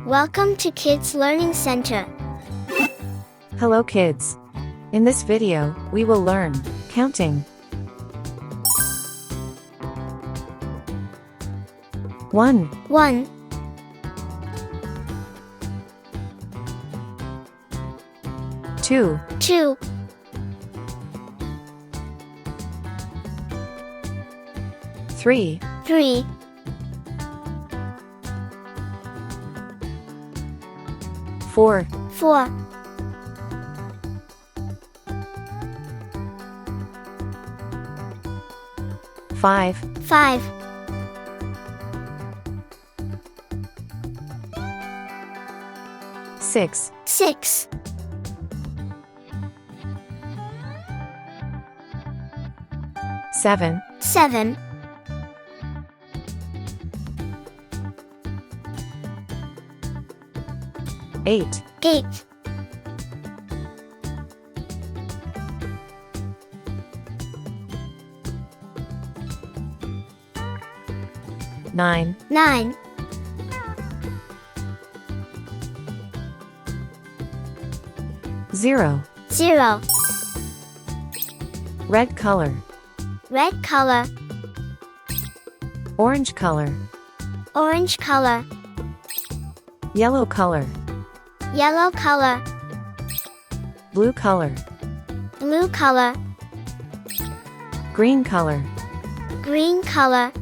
Welcome to Kids Learning Center. Hello kids. In this video, we will learn counting. 1, 1, 2, 2, 3, 3, 4, 4, 5, 5, 6, 6, 7, 7, 8, 8, 9, 9, 0. 0, Red color, red color, orange color, orange color, yellow color, yellow color, blue color, blue color, green color, green color,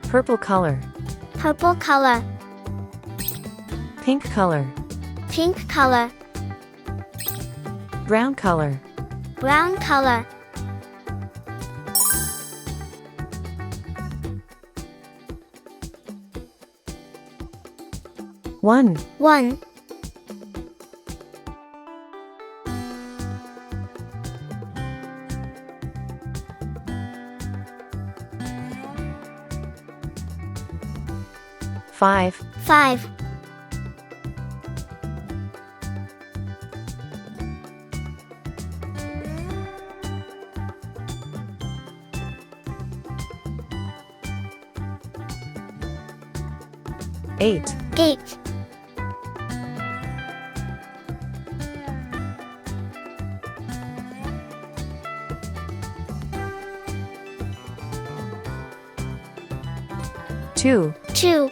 purple color, purple color, pink color, pink color, brown color. brown color. 1, 1, 5, 5, 8, 8, 2, 2,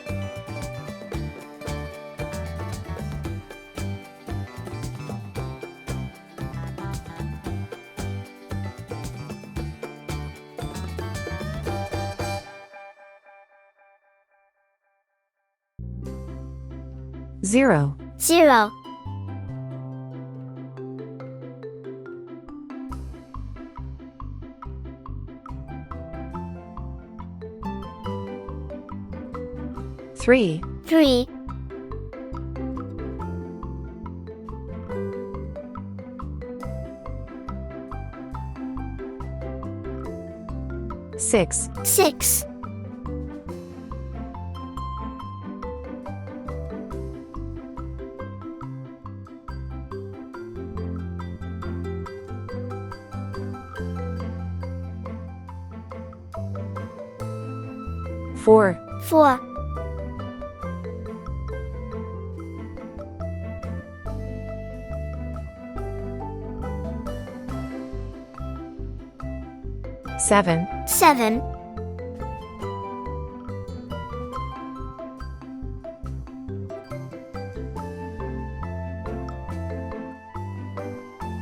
0, 0, 3, 3, 6, 6, 4, 4, 7, 7,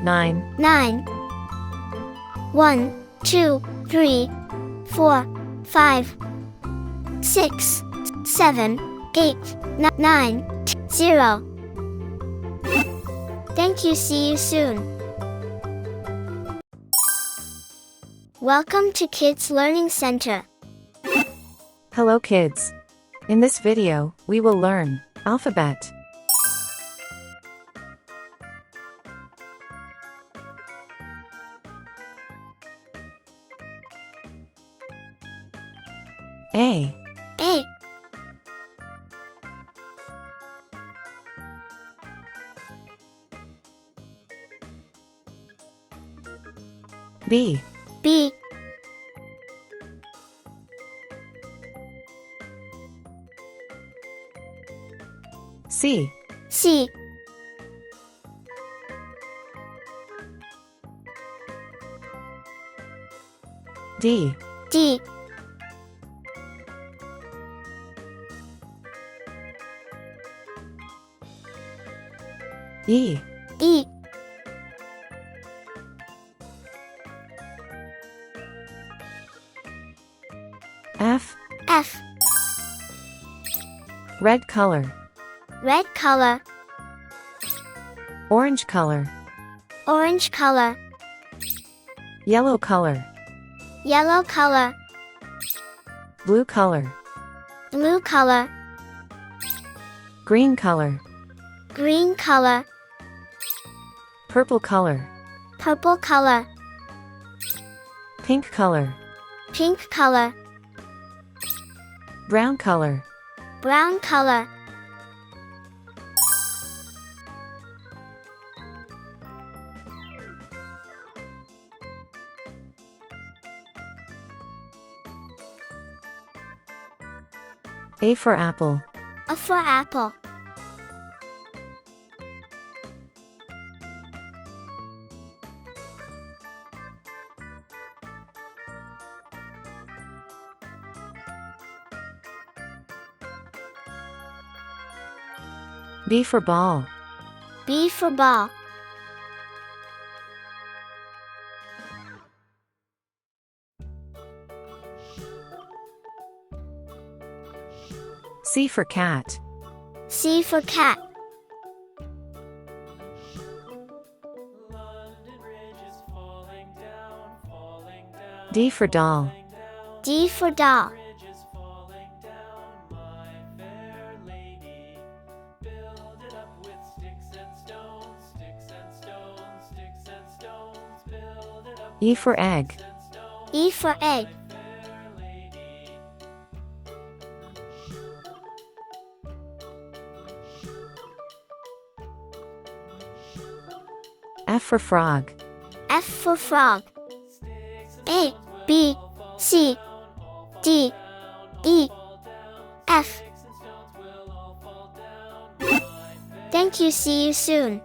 9, 9, 1, 2, 3, 4, 5, 6, 7, 8, 9, 0. Thank you. See you soon. Welcome to Kids Learning Center. Hello kids. In this video, we will learn alphabet. A, A, B, B, C. C. D. D. E. E. F. F. Red color. Red color. Orange color. Orange color. Yellow color. Yellow color. Blue color. Blue color. Green color. Green color. Purple color. Purple color. Pink color. Pink color. Brown color. Brown color. A for apple. A for apple. B for ball. B for ball. C for cat. C for cat. D for doll. D for doll. E for egg. E for egg. F for frog. F for frog. A, B, C, D, E, F. Thank you. See you soon.